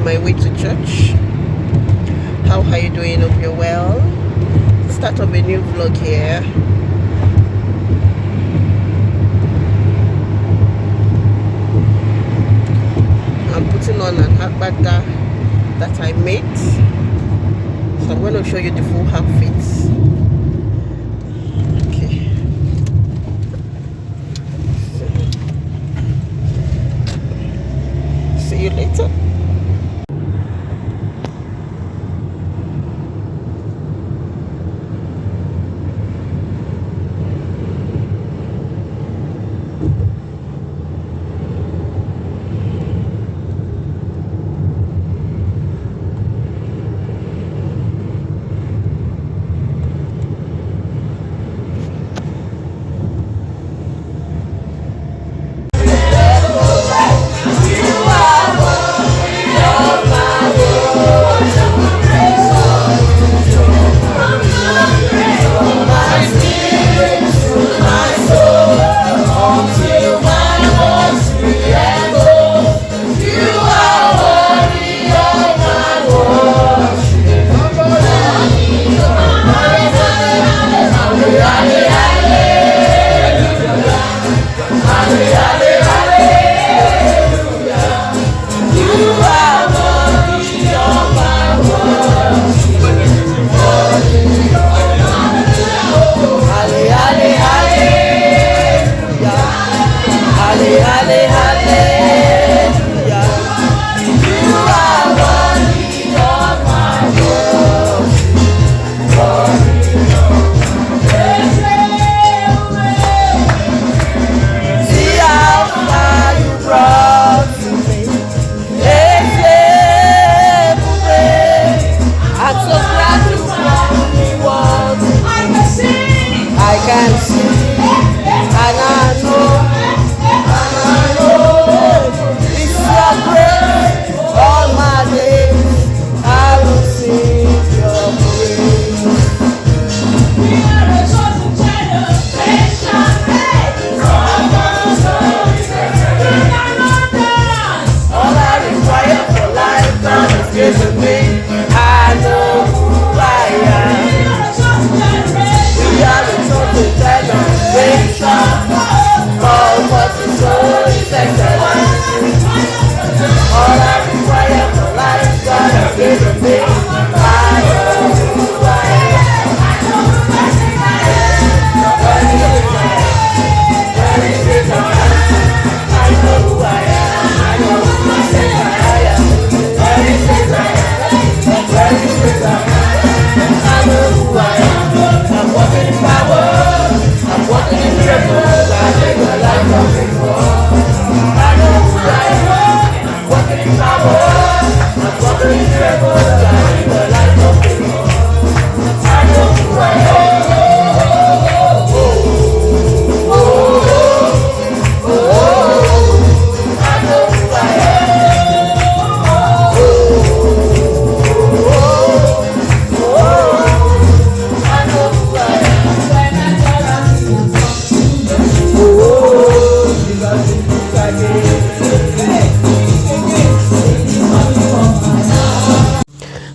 on my way to church. How are you doing? Hope you're well. Start of a new vlog here. I'm putting on an agbada that I made. So I'm going to show you the full outfits. Okay. See you later.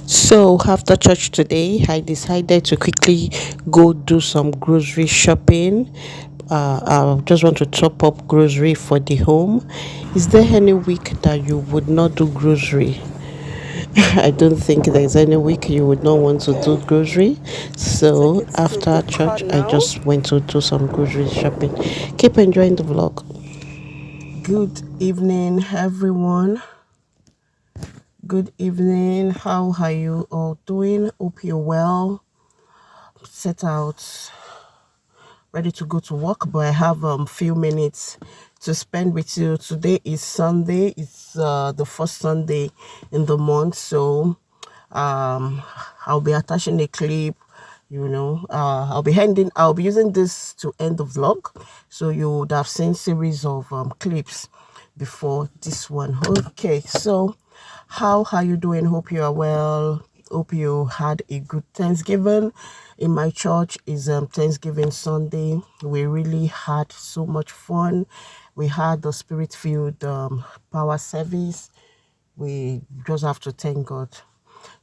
So after church today, I decided to quickly go do some grocery shopping. I just want to top up grocery for the home. Is there any week that you would not do grocery? I don't think there's any week you would not want to do grocery. So after church, I just went to do some grocery shopping. Keep enjoying the vlog. Good evening, everyone. Good evening. How are you all doing? Hope you're well. Set out, ready to go to work, but I have few minutes to spend with you. Today is Sunday. It's the first Sunday in the month, so I'll be attaching a clip. I'll be using this to end the vlog, so you would have seen series of clips before this one. Okay, so how are you doing? Hope you are well. Hope you had a good Thanksgiving. In my church is Thanksgiving Sunday. We really had so much fun. We had the spirit-filled power service. we just have to thank God.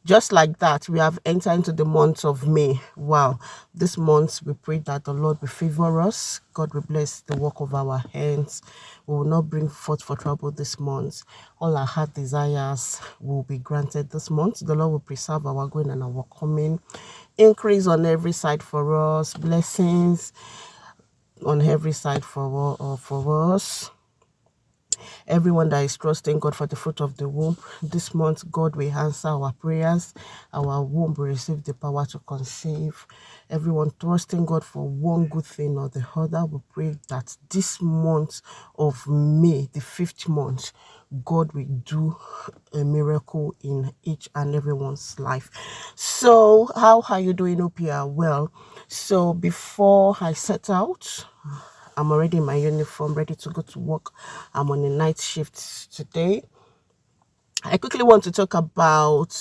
Just like that, we have entered into the month of May. Wow. This month, we pray that the Lord will favor us. God will bless the work of our hands. We will not bring forth for trouble this month. All our heart desires will be granted this month. The Lord will preserve our going and our coming. Increase on every side for us. Blessings on every side for us. Everyone that is trusting God for the fruit of the womb, this month, God will answer our prayers. Our womb will receive the power to conceive. Everyone trusting God for one good thing or the other, we pray that this month of May, the 5th month, God will do a miracle in each and everyone's life. So, how are you doing? Hope you are well. So, before I set out, I'm already in my uniform, ready to go to work. I'm on a night shift today. I quickly want to talk about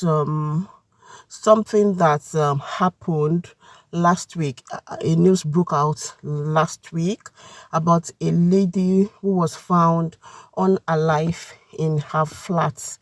something that happened last week. A news broke out last week about a lady who was found unalive in her flat.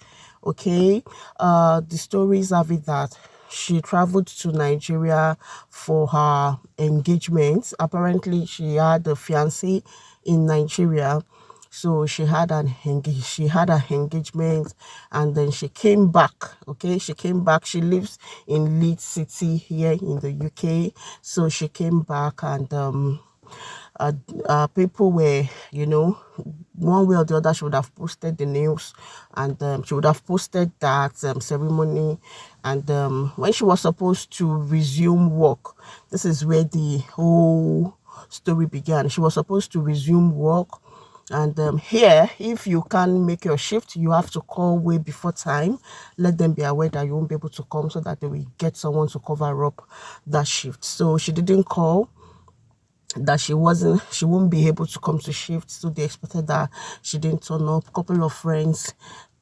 Okay, the stories have it that she traveled to Nigeria for her engagement. Apparently, she had a fiancé in Nigeria, so she had her engagement, and then she came back. Okay, she came back. She lives in Leeds City here in the UK. So she came back, and people were, one way or the other, she would have posted the news, and she would have posted that ceremony. And when she was supposed to resume work, this is where the whole story began. She was supposed to resume work. And here, if you can't make your shift, you have to call way before time. Let them be aware that you won't be able to come, so that they will get someone to cover up that shift. So she didn't call that she won't be able to come to shift, so they expected that she didn't turn up. A couple of friends,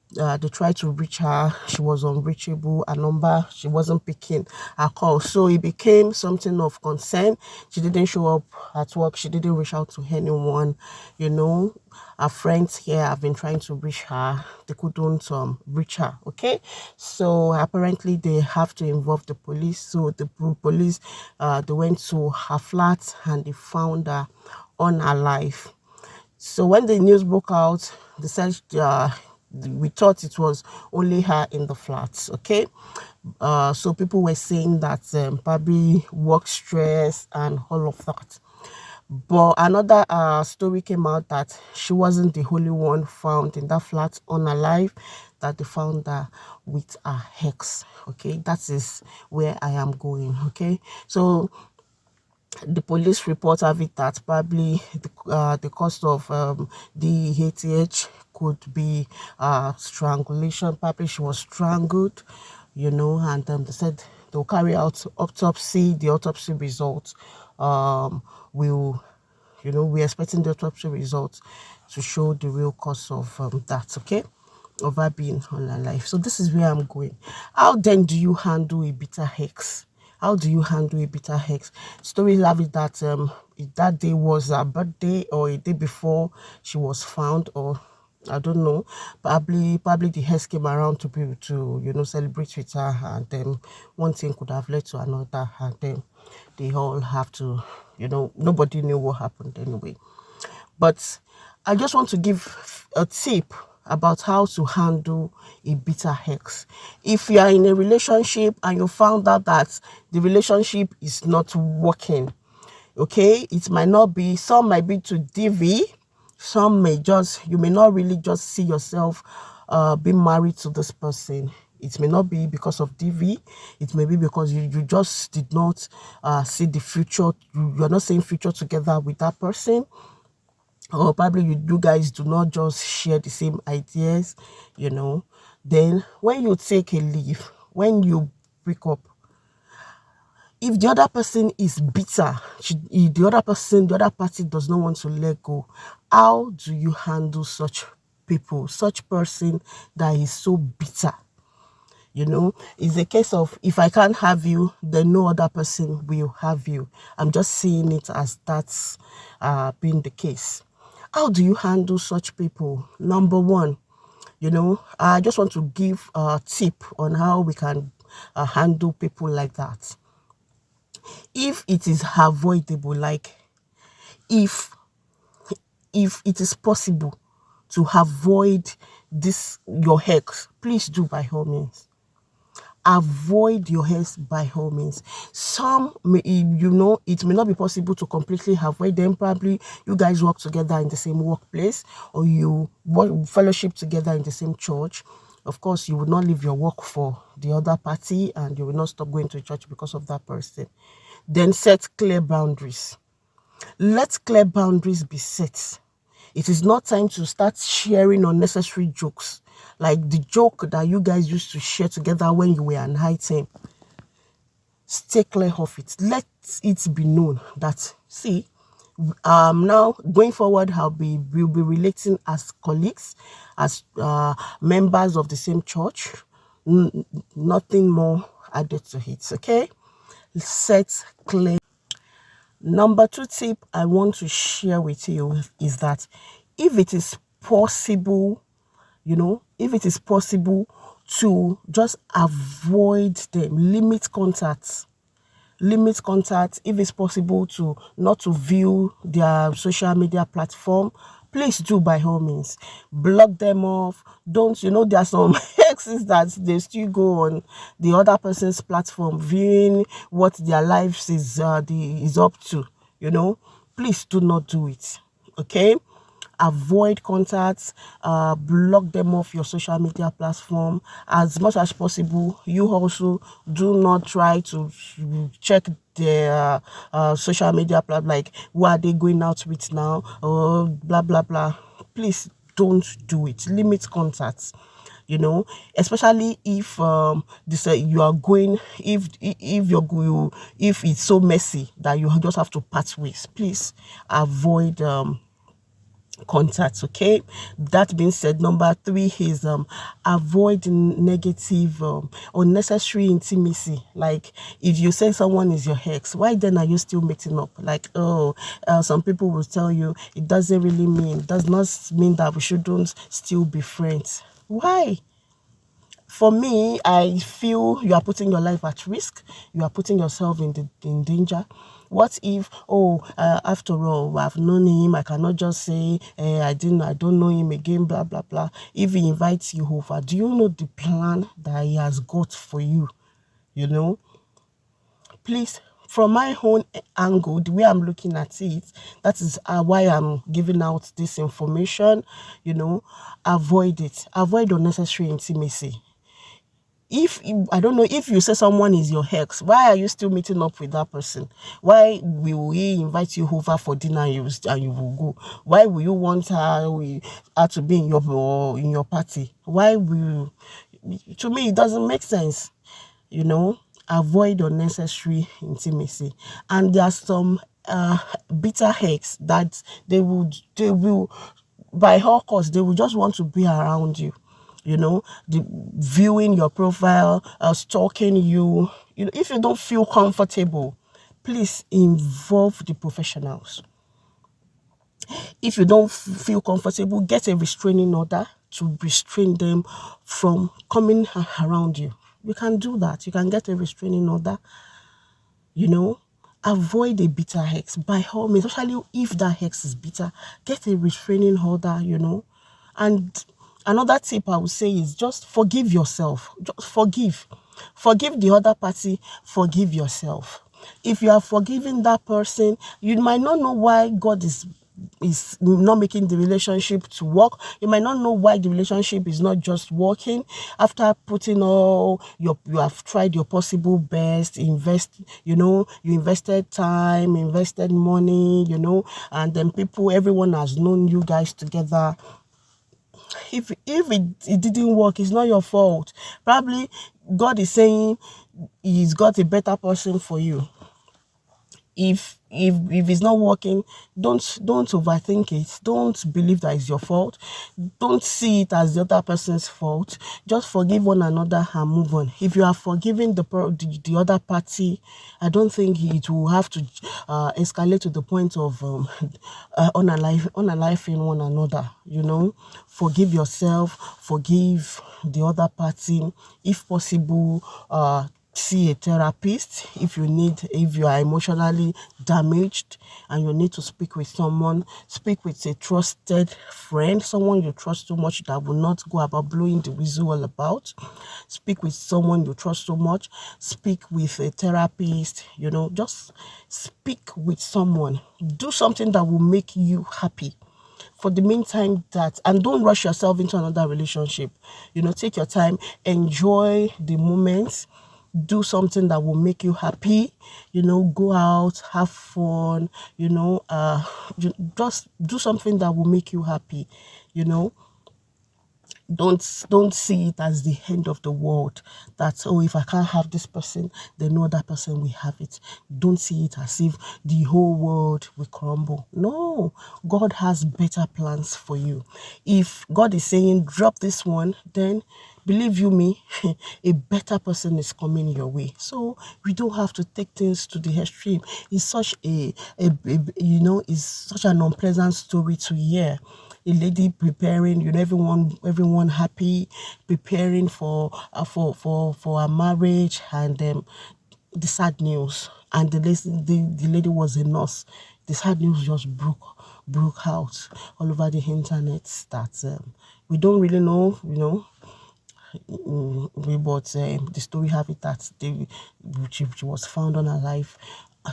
they tried to reach her. She was unreachable. A number, she wasn't picking her call, so it became something of concern. She didn't show up at work. She didn't reach out to anyone. Her friends here have been trying to reach her. They couldn't reach her. Okay, so apparently they have to involve the police. So the police, they went to her flat and they found her unalive. So when the news broke out, they said we thought it was only her in the flats. Okay, so people were saying that probably work stress and all of that. But another story came out that she wasn't the only one found in that flat unalive, that they found her with her ex. Okay, that is where I am going. Okay, so the police report have it that probably the cause of the ATH could be strangulation. Probably she was strangled, and they said they'll carry out autopsy. The autopsy results will, we're expecting the autopsy results to show the real cause of that, okay, of her being unalive. So this is where I'm going. How then do you handle a bitter hex? How do you handle a bitter hex? Stories have it that if that day was her birthday or a day before she was found, or I don't know. Probably the hex came around to be to celebrate with her, and then one thing could have led to another, and then they all have to, nobody knew what happened anyway. But I just want to give a tip about how to handle a bitter hex. If you are in a relationship and you found out that the relationship is not working, okay, it might not be, some might be to DV, some may just, you may not really just see yourself being married to this person. It may not be because of DV. It may be because you just did not see the future. You're not seeing future together with that person, or probably you guys do not just share the same ideas. Then when you take a leave, when you break up, if the other person is bitter, if the other party does not want to let go, how do you handle such people, such person that is so bitter? It's a case of, if I can't have you, then no other person will have you. I'm just seeing it as that's being the case. How do you handle such people? Number one, I just want to give a tip on how we can handle people like that. If it is avoidable, like if it is possible to avoid this your ex, please do by all means. Avoid your ex by all means. Some may, it may not be possible to completely avoid them. Probably you guys work together in the same workplace, or you work fellowship together in the same church. Of course, you will not leave your work for the other party, and you will not stop going to church because of that person. Then set clear boundaries. Let clear boundaries be set. It is not time to start sharing unnecessary jokes, like the joke that you guys used to share together when you were an item. Stay clear of it. Let it be known that, see, now going forward, we'll be relating as colleagues, as members of the same church. Nothing more added to it. Okay, set clear. Number 2 tip I want to share with you is that if it is possible, if it is possible to just avoid them, limit contact. If it's possible to not to view their social media platform, please do by all means. Block them off. Don't, there are some exes that they still go on the other person's platform viewing what their lives is up to. Please do not do it. Okay, avoid contacts, block them off your social media platform as much as possible. You also do not try to check their social media platform, like who are they going out with now, or blah blah blah. Please don't do it. Limit contacts, especially if this you are going, if you're going, if it's so messy that you just have to part ways. Please avoid contacts. Okay, that being said, number 3 is avoid negative unnecessary intimacy. Like if you say someone is your ex, why then are you still meeting up? Like, some people will tell you it does not mean that we shouldn't still be friends. Why? For me, I feel you are putting your life at risk. You are putting yourself in danger. What if, after all, I've known him, I cannot just say, I don't know him again, blah, blah, blah. If he invites you over, do you know the plan that he has got for you? Please, from my own angle, the way I'm looking at it, that is why I'm giving out this information. Avoid it. Avoid unnecessary intimacy. If I don't know, if you say someone is your ex, why are you still meeting up with that person? Why will he invite you over for dinner and you will go? Why will you want her to be in your party? Why will? To me, it doesn't make sense. Avoid unnecessary intimacy. And there are some bitter ex that they will by all costs, they will just want to be around you. Viewing your profile, stalking you. If you don't feel comfortable, please involve the professionals. If you don't feel comfortable, get a restraining order to restrain them from coming around you. You can do that. You can get a restraining order. Avoid a bitter ex by all means, especially if that ex is bitter. Get a restraining order. And another tip I would say is just forgive yourself. Just forgive the other party. Forgive yourself. If you are forgiving that person, you might not know why God is not making the relationship to work. You might not know why the relationship is not just working. After putting all you have tried your possible best, you invested time, invested money, and then everyone has known you guys together. If it didn't work, it's not your fault. Probably God is saying he's got a better person for you. If it's not working, don't overthink it. Don't believe that it's your fault. Don't see it as the other person's fault. Just forgive one another and move on. If you are forgiving the other party, I don't think it will have to escalate to the point of unaliving one another. Forgive yourself, forgive the other party. If possible, see a therapist. If you are emotionally damaged and you need to speak with someone, speak with a trusted friend, someone you trust so much that will not go about blowing the whistle all about. Speak with someone you trust so much. Speak with a therapist. Just speak with someone. Do something that will make you happy for the meantime, and don't rush yourself into another relationship. Take your time, enjoy the moments, do something that will make you happy. Go out, have fun. Just do something that will make you happy. you know don't see it as the end of the world, that, oh, if I can't have this person, then no other person will have it. Don't see it as if the whole world will crumble. No, God has better plans for you. If God is saying drop this one, then believe you me, a better person is coming your way. So we don't have to take things to the extreme. It's such it's such an unpleasant story to hear. A lady preparing, everyone happy, preparing for a marriage, and the sad news. And the lady was a nurse. The sad news just broke out all over the internet that we don't really know, but the story have it that she was found unalive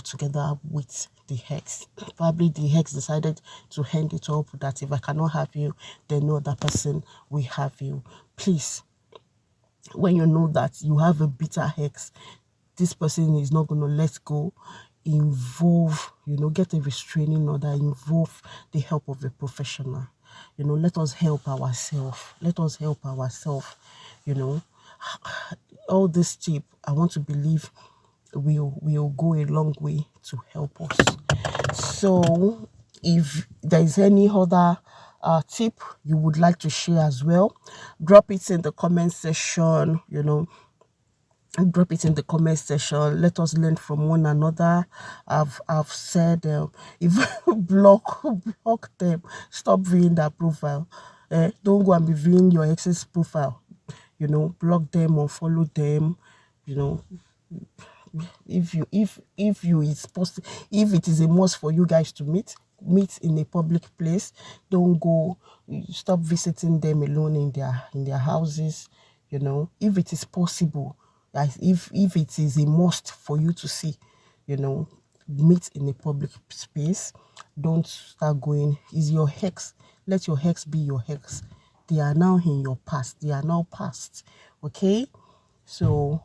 together with the ex. Probably the ex decided to hand it up, that if I cannot have you, then no other person will have you. Please, when you know that you have a bitter ex, this person is not going to let go, involve, get a restraining order, involve the help of a professional. Let us help ourselves. You know, all this tip, I want to believe will go a long way to help us. So, if there is any other tip you would like to share as well, drop it in the comment section. Drop it in the comment section. Let us learn from one another. I've said, if block them, stop viewing their profile. Don't go and be viewing your ex's profile. Block them or follow them. You know, if it's possible, if it is a must for you guys to meet in a public place, don't go. Stop visiting them alone in their houses. If it is possible, like if it is a must for you to see, meet in a public space. Don't start going, is your hex, let your hex be your hex. They are now in your past, they are now past. Okay, so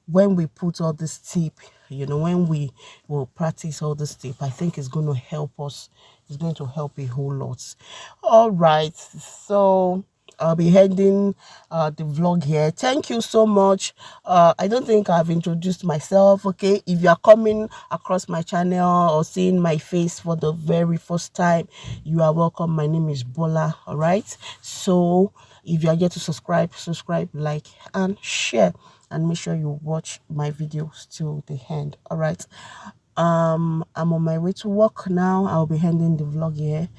when we put all this tip, when we will practice all this tip, I think it's going to help us. It's going to help a whole lot. All right. So I'll be ending the vlog here. Thank you so much. I don't think I've introduced myself. Okay. If you are coming across my channel or seeing my face for the very first time, you are welcome. My name is Bola. All right. So if you are yet to subscribe, like, and share, and make sure you watch my videos till the end. All right. I'm on my way to work now. I'll be ending the vlog here.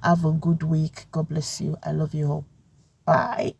Have a good week. God bless you. I love you all. Bye.